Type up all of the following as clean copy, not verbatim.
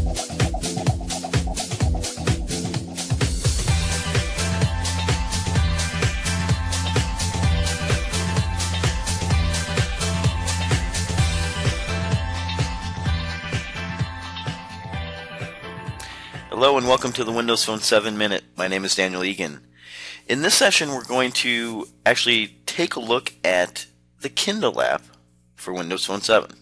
Hello and welcome to the Windows Phone 7 Minute. My name is Daniel Egan. In this session we're going to actually take a look at the Kindle app for Windows Phone 7.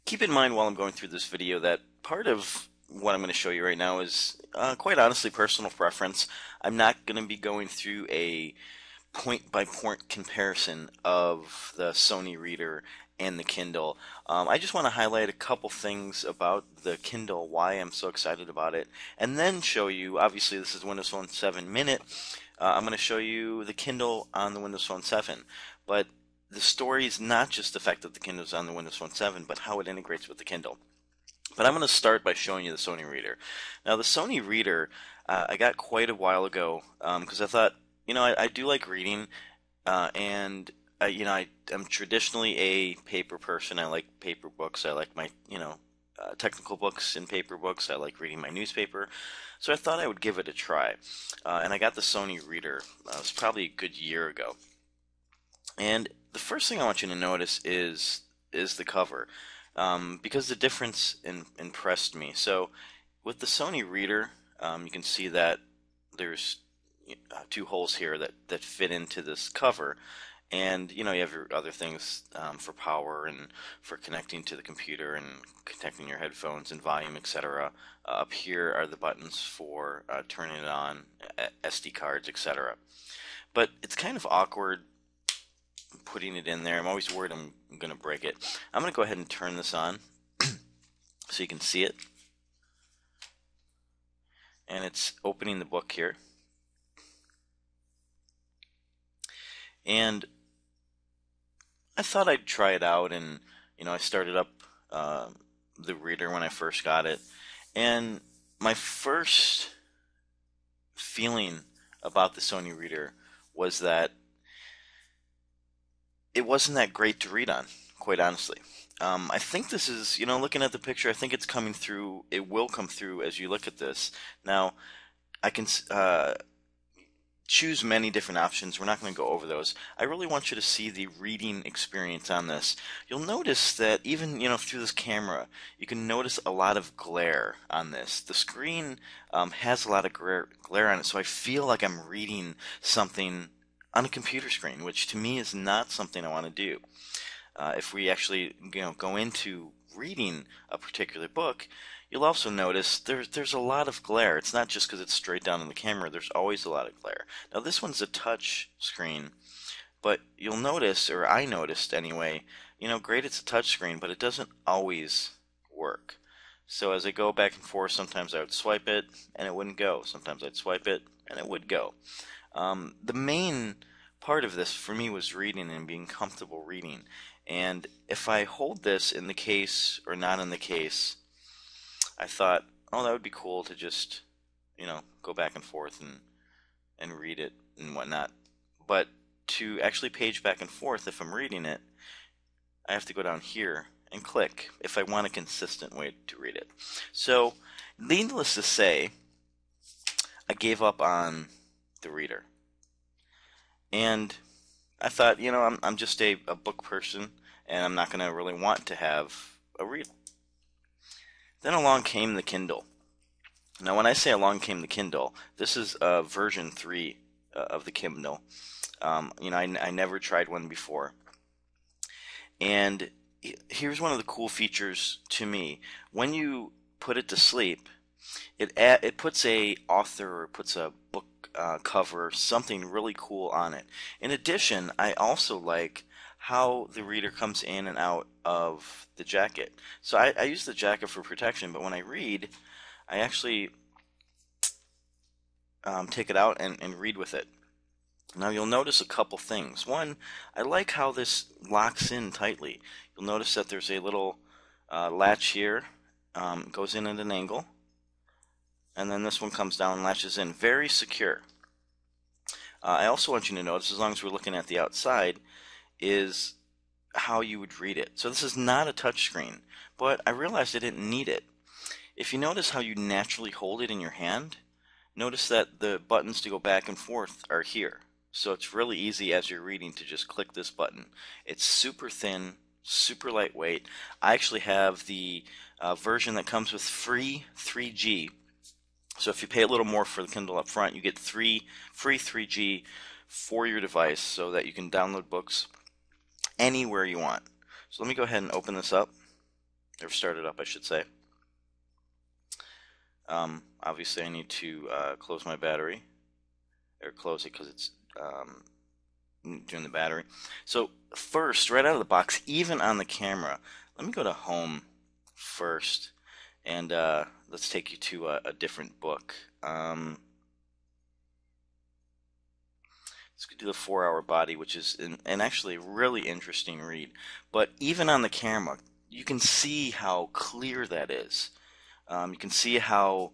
Keep in mind while I'm going through this video that part of what I'm going to show you right now is quite honestly personal preference. I'm not going to be going through a point-by-point comparison of the Sony Reader and the Kindle. I just want to highlight a couple things about the Kindle, why I'm so excited about it, and then show you, obviously this is Windows Phone 7 Minute, I'm going to show you the Kindle on the Windows Phone 7. But the story is not just the fact that the Kindle is on the Windows Phone 7, but how it integrates with the Kindle. But I'm going to start by showing you the Sony Reader. Now the Sony Reader I got quite a while ago because I thought, I do like reading, and I'm traditionally a paper person. I like paper books. I like my, technical books and paper books. I like reading my newspaper. So I thought I would give it a try. And I got the Sony Reader. It was probably a good year ago. And the first thing I want you to notice is the cover. Because the difference impressed me. So with the Sony Reader, you can see that there's two holes here that fit into this cover. And you have your other things for power and for connecting to the computer and connecting your headphones and volume, etc. Up here are the buttons for turning it on, SD cards, etc. But it's kind of awkward putting it in there. I'm always worried I'm going to break it. I'm going to go ahead and turn this on so you can see it. And it's opening the book here. And I thought I'd try it out, and I started up the Reader when I first got it, and my first feeling about the Sony Reader was that it wasn't that great to read on, quite honestly. I think this is, looking at the picture, I think it's coming through, it will come through as you look at this. Now, I can choose many different options. We're not going to go over those. I really want you to see the reading experience on this. You'll notice that even through this camera, you can notice a lot of glare on this. The screen has a lot of glare on it, so I feel like I'm reading something on a computer screen, which to me is not something I want to do. If we actually go into reading a particular book, you'll also notice there's a lot of glare. It's not just because it's straight down on the camera. There's always a lot of glare. Now this one's a touch screen, but you'll notice, or I noticed anyway, great, it's a touch screen, but it doesn't always work. So as I go back and forth, sometimes I would swipe it and it wouldn't go. Sometimes I'd swipe it and it would go. The main part of this for me was reading and being comfortable reading. And if I hold this in the case or not in the case, I thought, oh, that would be cool to just, go back and forth and read it and whatnot. But to actually page back and forth, if I'm reading it, I have to go down here and click if I want a consistent way to read it. So, needless to say, I gave up on the Reader. And I thought, I'm just a book person, and I'm not going to really want to have a Reader. Then along came the Kindle. Now when I say along came the Kindle, this is version 3 of the Kindle. I never tried one before. And here's one of the cool features to me. When you put it to sleep, it puts a author or puts a book cover, something really cool on it. In addition, I also like how the Reader comes in and out of the jacket. So I use the jacket for protection, but when I read, I actually take it out and read with it. Now you'll notice a couple things. One, I like how this locks in tightly. You'll notice that there's a little latch here, goes in at an angle, and then this one comes down and latches in. Very secure. I also want you to notice, as long as we're looking at the outside, is how you would read it. So this is not a touch screen, but I realized I didn't need it. If you notice how you naturally hold it in your hand, notice that the buttons to go back and forth are here. So it's really easy as you're reading to just click this button. It's super thin, super lightweight. I actually have the version that comes with free 3G. So if you pay a little more for the Kindle up front, you get free 3G for your device so that you can download books anywhere you want. So let me go ahead and open this up, or start it up, I should say. Obviously I need to close my battery, or close it because it's doing the battery. So first, right out of the box, even on the camera, let me go to home first, and let's take you to a different book. Let's do the 4-Hour Body, which is an actually really interesting read. But even on the camera, you can see how clear that is. You can see how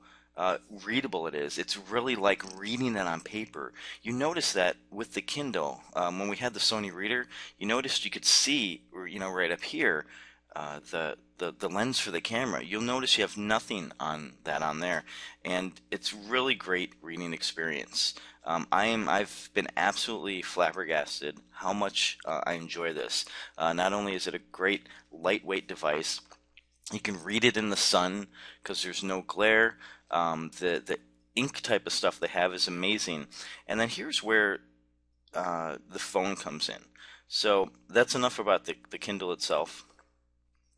readable it is. It's really like reading it on paper. You notice that with the Kindle, when we had the Sony Reader, you noticed you could see, right up here, the lens for the camera. You'll notice you have nothing on there, and it's really great reading experience. I've been absolutely flabbergasted how much I enjoy this. Not only is it a great lightweight device, you can read it in the sun because there's no glare. The ink type of stuff they have is amazing. And then here's where the phone comes in. So that's enough about the Kindle itself.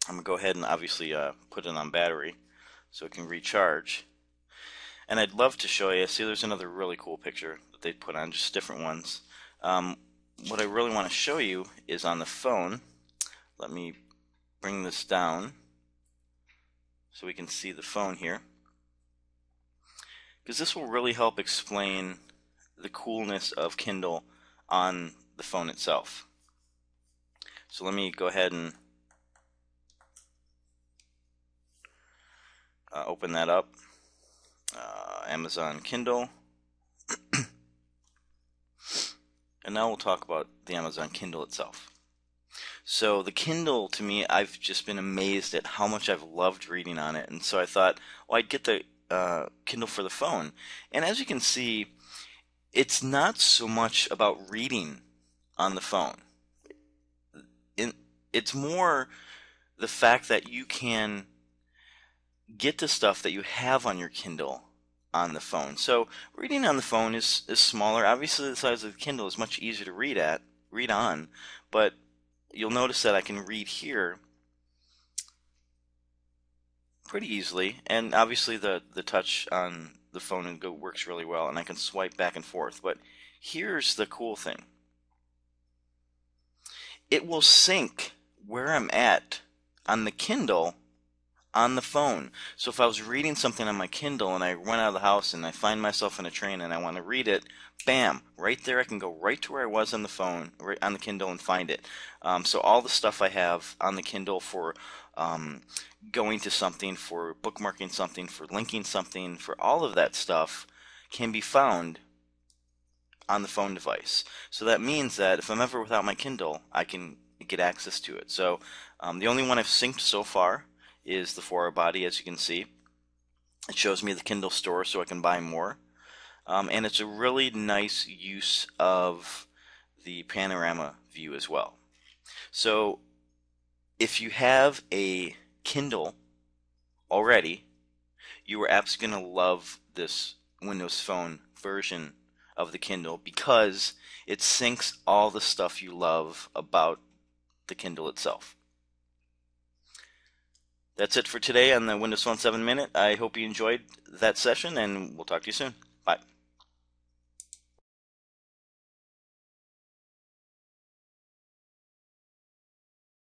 I'm going to go ahead and obviously put it on battery so it can recharge. And I'd love to show you, see there's another really cool picture that they put on, just different ones. What I really want to show you is on the phone. Let me bring this down so we can see the phone here, because this will really help explain the coolness of Kindle on the phone itself. So let me go ahead and open that up. Amazon Kindle. And now we'll talk about the Amazon Kindle itself. So the Kindle, to me, I've just been amazed at how much I've loved reading on it. And so I thought, well, I'd get the Kindle for the phone. And as you can see, it's not so much about reading on the phone. It's more the fact that you can get to stuff that you have on your Kindle on the phone. So reading on the phone is smaller. Obviously the size of the Kindle is much easier to read on, but you'll notice that I can read here pretty easily, and obviously the touch on the phone works really well, and I can swipe back and forth. But here's the cool thing. It will sync where I'm at on the Kindle on the phone. So if I was reading something on my Kindle and I run out of the house and I find myself in a train and I want to read it, bam, right there I can go right to where I was on the phone, right on the Kindle, and find it. So all the stuff I have on the Kindle for going to something, for bookmarking something, for linking something, for all of that stuff can be found on the phone device. So that means that if I'm ever without my Kindle, I can get access to it. So the only one I've synced so far is the 4-Hour Body, as you can see. It shows me the Kindle store so I can buy more. And it's a really nice use of the panorama view as well. So if you have a Kindle already, you are absolutely going to love this Windows Phone version of the Kindle because it syncs all the stuff you love about the Kindle itself. That's it for today on the Windows Phone 7 Minute. I hope you enjoyed that session, and we'll talk to you soon. Bye.